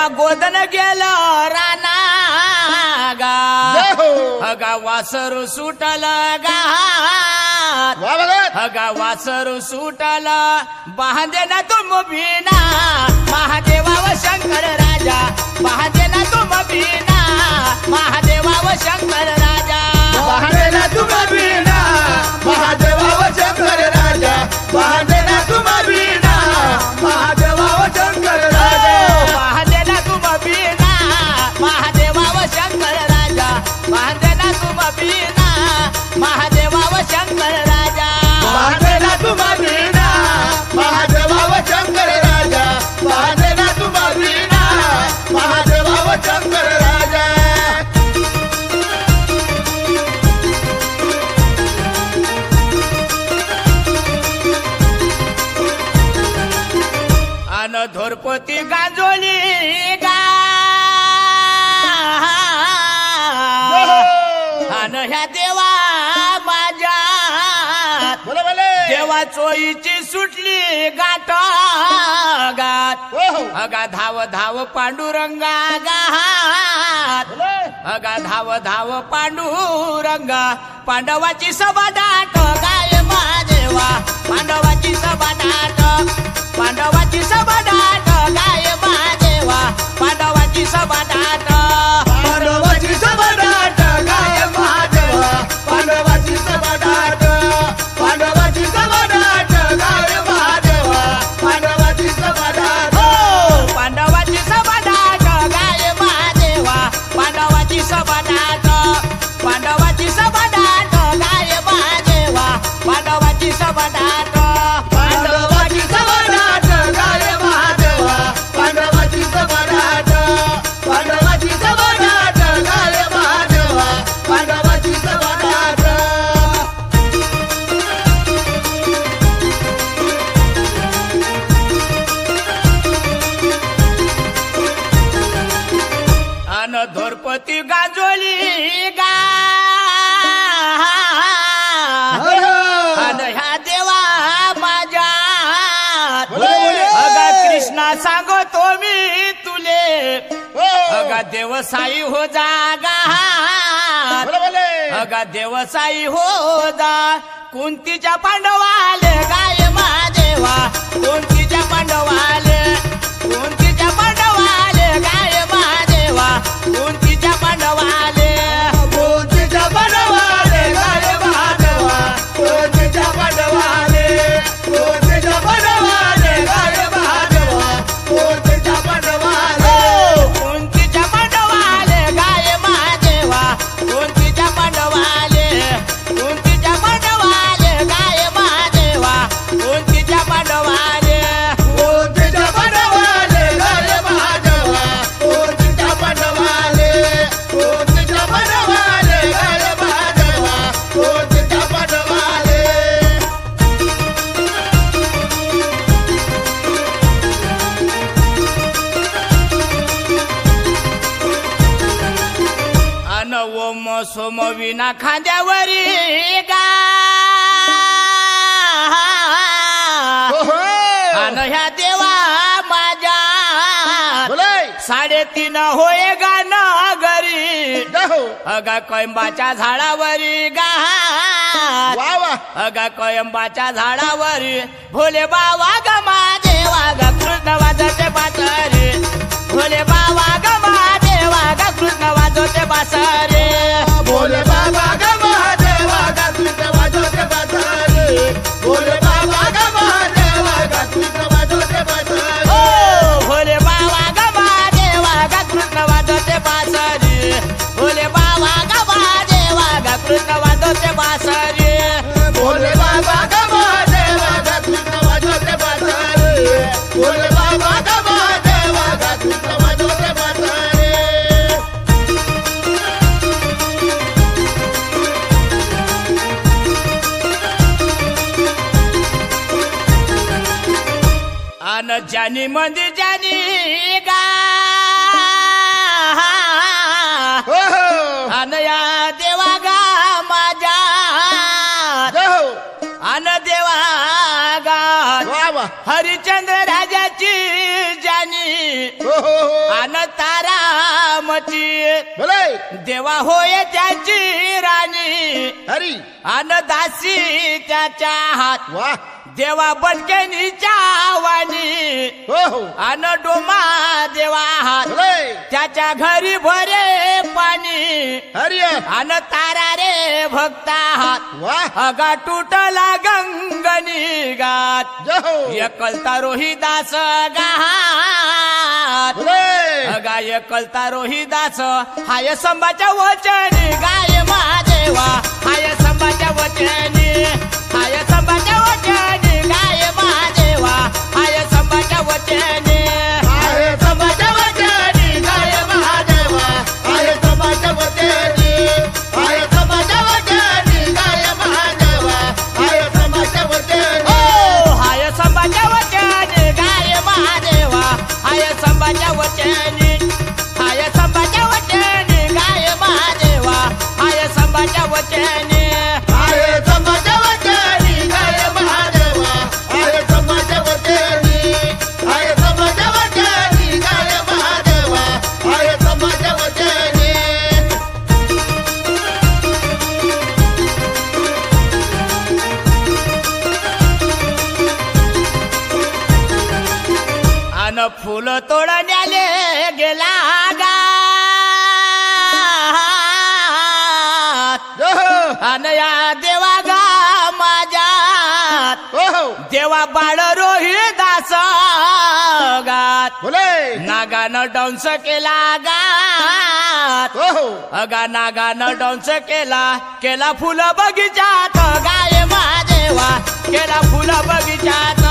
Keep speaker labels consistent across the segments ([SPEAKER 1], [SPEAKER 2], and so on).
[SPEAKER 1] देवा गोदन गेलं राना गा अगा वासरू सुटल गात अगा वासरू सुटल बांधे ना तुम बिना महादेवा व शंकर राजा बांधे ना तुम बिना महादेवा व शंकर राजा
[SPEAKER 2] बांधे ना तुम बिना महादेवा व शंकर राजा बांधे ना तुम बिना महादेवा व शंकर राजा
[SPEAKER 1] बांधे ना तुम बिना महादेवा व शंकर राजा बांधे ना तुम बिना महादेवा व शंकर राजा
[SPEAKER 2] बांधे ना तुम बिना महादेवा व शंकर राजा बांधे ना तुम बिना महादेवा व शंकर राजा
[SPEAKER 1] अन धोरपती गांजोली गा अन ह्या देवा माझ्या देवा चोईची सुटली गाठ गात अगा धाव धाव पांडुरंगा गात अगा धाव धाव पांडुरंगा पांडवाची सभा दाट गाय महादेवा पांडवाची सभा दाट पांडवाची सभा दाट गाय महादेवा पांडवाची सभा दाट
[SPEAKER 2] पांडवाची सभा दाट गाय महादेवा पांडवाची सभा दाट पांडवाची सभा दाट गाय महादेवा पांडवाची सभा दाट
[SPEAKER 1] पांडवाची सभा दाट गाय महादेवा पांडवाची सभा दाट पांडवाची सभा दाट गाय महादेवा पांडवाची सभा दाट
[SPEAKER 2] पांडवाची सभा दाट गाय महादेवा पांडवाची सभा दाट पांडवाची सभा दाट गाय महादेवा पांडवाची सभा दाट
[SPEAKER 1] अन धोरपती गांजोली गा अन ह्या देवा माझ्या अगा कृष्णा सांगतो मी तुले अगा देवसाई हो जागा अगा देवसाई हो जा कुंतीच्या पांडवाले गाय महादेवा कुंतीच्या पांडवाले कुंतीच्या पांडवाले गाय महादेवा कुंतीच्या पांडवाले
[SPEAKER 2] कोणतीच्या पांडवाले गाय महादेवा कोणतीच्या पांडवाले कोणतीच्या पांडवाले गाय महादेवा कोणतीच्या पांडवाले
[SPEAKER 1] कुंतीच्या पांडवाले गाय महादेवा कुंतीच्या पांडवाले कुंतीच्या पांडवाले गाय महादेवा कुंतीच्या पांडवाले
[SPEAKER 2] कोणतीच्या पांडवाले गाय महादेवा कोणतीच्या पांडवाले कोणतीच्या पांडवाले गाय महादेवा कोणतीच्या पांडवाले
[SPEAKER 1] अन ओम सोम विना खांद्यावरी गा अन ह्या देवा माझ्या साडेतीन होय गा नगरी अगा कोयंबाच्या झाडावरी गा अगा कोयंबाच्या झाडावरी भोले बाबा ग महादेवा ग कृष्ण वाजते बासरे भोले बाबा ग महादेवा ग कृष्ण वाजते बासरे
[SPEAKER 2] बोले बाबा ग महादेवा ग कृष्ण वाजवते बासरे बोले बाबा ग महादेवा ग कृष्ण वाजवते बासरे
[SPEAKER 1] भोले बाबा ग महादेवा ग कृष्ण वाजते बासरे भोले बाबा ग महादेवा ग कृष्ण वाजते बासरे
[SPEAKER 2] बोले बाबा ग महादेवा ग कृष्ण वाजवते बासरे बोले बाबा ग महादेवा ग कृष्ण वाजवते बासरे
[SPEAKER 1] अन जानी मंदी जानी गा अन या देवा गा माझ्या अन देवा गा हरिचंद्र राजाची जानी
[SPEAKER 2] हो हो हो
[SPEAKER 1] अन तारामती
[SPEAKER 2] बोले
[SPEAKER 1] देवा होय त्याची राणी
[SPEAKER 2] हरी
[SPEAKER 1] अन दासी त्याच्या हात
[SPEAKER 2] वा
[SPEAKER 1] देवा बलकेनीच्या वाणी
[SPEAKER 2] हो हो
[SPEAKER 1] अन डोमा देवा हात
[SPEAKER 2] बोले
[SPEAKER 1] त्याच्या घरी भरे पाणी
[SPEAKER 2] हरी
[SPEAKER 1] अन तारा रे भक्ता हात
[SPEAKER 2] वा
[SPEAKER 1] अगा तुटला गंगनी गात
[SPEAKER 2] जय हो
[SPEAKER 1] एकलता रोहिदास गात
[SPEAKER 2] बोले
[SPEAKER 1] अगा एकलता रोहिदास हाय संभाच्या वचनी गाय महादेवा हाय संभाच्या वचनी हाय संभाच्या वचनी गाय महादेवा हाय संभाच्या वचनी
[SPEAKER 2] आहे समाजा वचनी गाय महादेवा आहे समाजा वचनी आहे समाजा वचनी गाय महादेवा आहे समाजा वचनी
[SPEAKER 1] ओ हाय संभाच्या वचनी गाय महादेवा हाय संभाच्या वचनी हाय संभाच्या वचनी गाय महादेवा हाय संभाच्या वचनी
[SPEAKER 2] आहे समाजा वचनी गाय महादेवा आहे समाजा वचनी आहे समाजा वचनी गाय महादेवा आहे समाजा वचनी
[SPEAKER 1] अन फुल तोडण्याले गेला गा
[SPEAKER 2] जय हो
[SPEAKER 1] अन या देवा गा माझ्यात
[SPEAKER 2] हो हो
[SPEAKER 1] देवा बाळ रोहिदास गात
[SPEAKER 2] बोले
[SPEAKER 1] नागानं डान्स केला गात
[SPEAKER 2] हो हो
[SPEAKER 1] अगा नागानं डान्स केला फुल बगीचात गाय महादेवा केला फुल बगीचात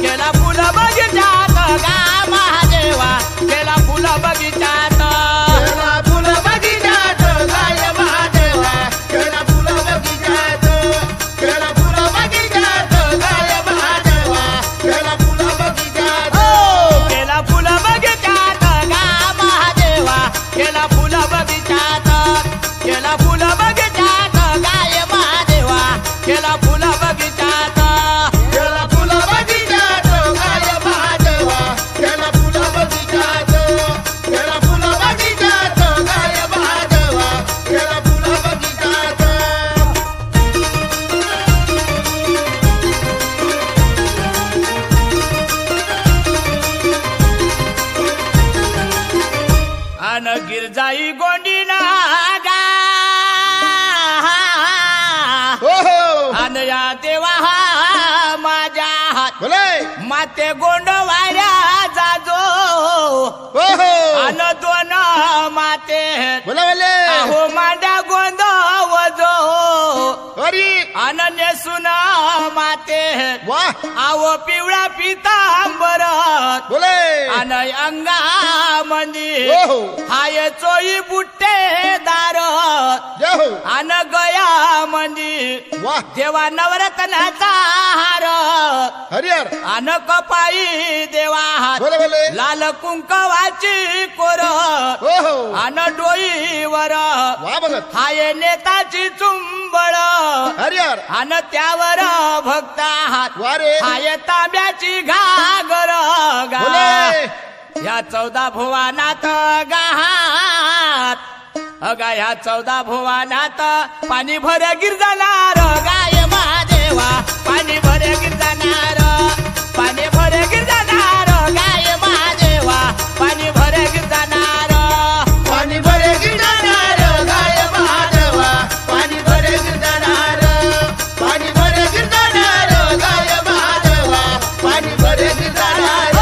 [SPEAKER 1] केला फुल बगीचात गा महादेवा केला फुल बगीचात
[SPEAKER 2] केला फुल बगीचात गाय महादेवा केला फुल बगीचात केला फुल बगीचात गाय महादेवा केला फुल बगीचात
[SPEAKER 1] ओ केला फुल बगीचात गा महादेवा केला फुल बगीचात केला फुल बगीचात गाय महादेवा केला फुल बगीचात
[SPEAKER 2] केला फुल बगीचात गाय महादेवा केला फुल बगीचात केला फुल बगीचात गाय महादेवा केला फुल बगीचात
[SPEAKER 1] अन गिरजाई गोंडीना गा
[SPEAKER 2] हो हो
[SPEAKER 1] अन या देवा हा माझ्या हात
[SPEAKER 2] बोले
[SPEAKER 1] माते गोंड वाऱ्या जाजो
[SPEAKER 2] हो हो
[SPEAKER 1] अन दोन माते
[SPEAKER 2] बोले बोले
[SPEAKER 1] अहो मांड्या गोंद वजो
[SPEAKER 2] हरी
[SPEAKER 1] अन नेसून माते
[SPEAKER 2] वाह
[SPEAKER 1] आव पिवळा पितांबर
[SPEAKER 2] बोले
[SPEAKER 1] अन अंगा मंदी
[SPEAKER 2] हो हो
[SPEAKER 1] हाय चोई बुट्टे दार
[SPEAKER 2] जय हो
[SPEAKER 1] अन गया मंदी
[SPEAKER 2] वाह
[SPEAKER 1] देवा नवरत्नाचा हार
[SPEAKER 2] हरिहर
[SPEAKER 1] अन कपाई देवा हात
[SPEAKER 2] बोले बोले
[SPEAKER 1] लाल कुंकवाची कोर
[SPEAKER 2] हो हो
[SPEAKER 1] अन डोईवर
[SPEAKER 2] वा बघत
[SPEAKER 1] हाय नेताची चुंबळ
[SPEAKER 2] हरिहर
[SPEAKER 1] अन त्यावर भक्ता हात
[SPEAKER 2] वारे
[SPEAKER 1] हाय तांब्याची घागर गा
[SPEAKER 2] बोले
[SPEAKER 1] या 14 भुवानात गाहात अगा ह्या 14 भुवानात पाणी भर गिरजाणार गाय महादेवा पाणी भर गिरजाणार पाणी भर गिरजाणार गाय महादेवा पाणी भर गिरजाणार
[SPEAKER 2] पाणी भरे गिरणार गाय महादेवा पाणी भरे गिरणार पाणी भरे गिरणार गाय महादेवा पाणी भरे गिरणार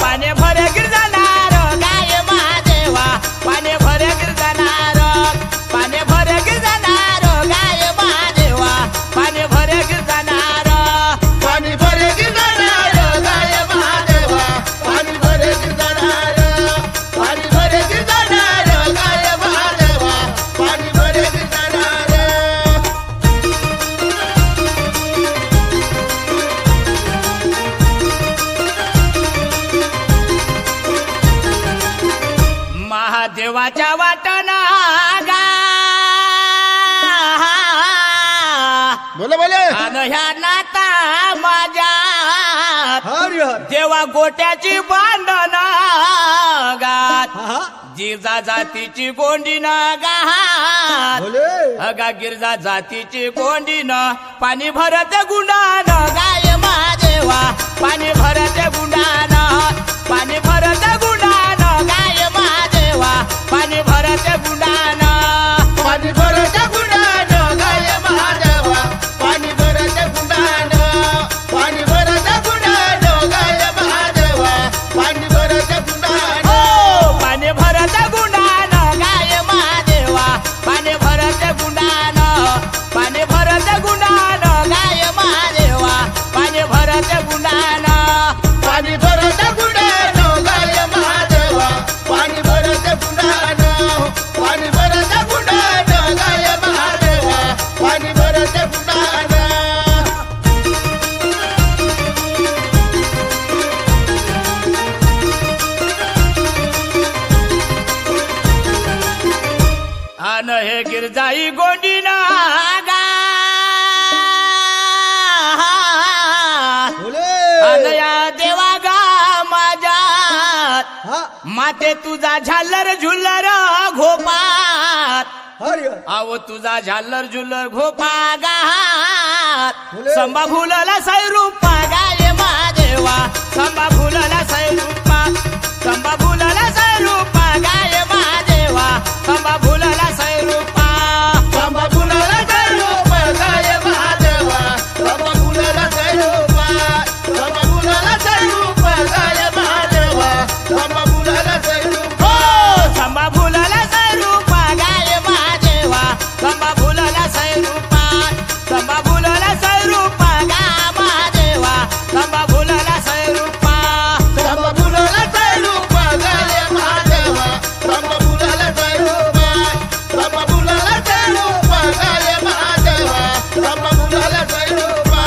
[SPEAKER 1] पाणी भर गिरजाणार गाय महादेवा पाणी भर गिरजाणार पाणी भर गिरजाणार गाय महादेवा पाणी भर गिरजाणार
[SPEAKER 2] पाणी भरे गिरणार गाय महादेवा पाणी भरे गिरणार पाणी भरे गिरणार गाय महादेवा पाणी भरे गिरणार
[SPEAKER 1] महादेवाच्या वाटना गा
[SPEAKER 2] बोले बोले
[SPEAKER 1] अन ह्या नाता माझ्या
[SPEAKER 2] हरिहर
[SPEAKER 1] देवा गोट्याची बांधना गिरजा जातीची गोंडी ना गाहात
[SPEAKER 2] बोले
[SPEAKER 1] अगा गिरजा जातीची गोंडी न पाणी भरत गुंडान गाय महादेवा पाणी भरत गुंडान पाणी भरत गुंडान गाय महादेवा पाणी भरत गुंडान
[SPEAKER 2] पाणी भरत गुंडान गाय महादेवा पाणी भरत गुंडान पाणी भरत गुंडान गाय महादेवा पाणी भरत गुंडान
[SPEAKER 1] हो पाणी भरत गुंडान गाय महादेवा पाणी भरत गुंडान पाणी भरत गुंडान गाय महादेवा पाणी भरत गुंडान
[SPEAKER 2] पाणी भरत गुंडान गाय महादेवा पाणी भरत गुंडान पाणी भरत गुंडान गाय महादेवा पाणी भरत गुंडान
[SPEAKER 1] अन हे गिरजाई गोंडी ना गा अन या देवा गा माझ्या माते तुझा झालर झुल्लर घोपात आव तुझा झालर झुल्लर घोपा गाहात संभा फुलला सैरूपा गाय महादेवा संभा फुलला सैरूपा संभा फुलला सैरूपा गाय महादेवा संभा फुलला सैरूपा
[SPEAKER 2] संभा फुलला सैरूपा गाय महादेवा संभा फुलला सैरूपा संभा फुलला सैरूपा गाय महादेवा संभा फुलला सैरूपा
[SPEAKER 1] संभा फुलला सैरूपा गाय महादेवा संभा फुलला सैरूपा संभा फुलला सैरूपा गा महादेवा संभा फुलला सैरूपा
[SPEAKER 2] संभा फुलला सैरूपा गाय महादेवा संभा फुलला सैरूपा संभा फुलला सैरूपा गाय महादेवा संभा फुलला सैरूपा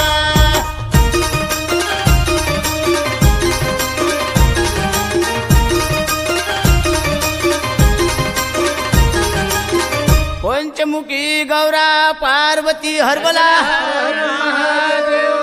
[SPEAKER 1] पंचमुखी गौरा पार्वती हरबला
[SPEAKER 2] महादेवा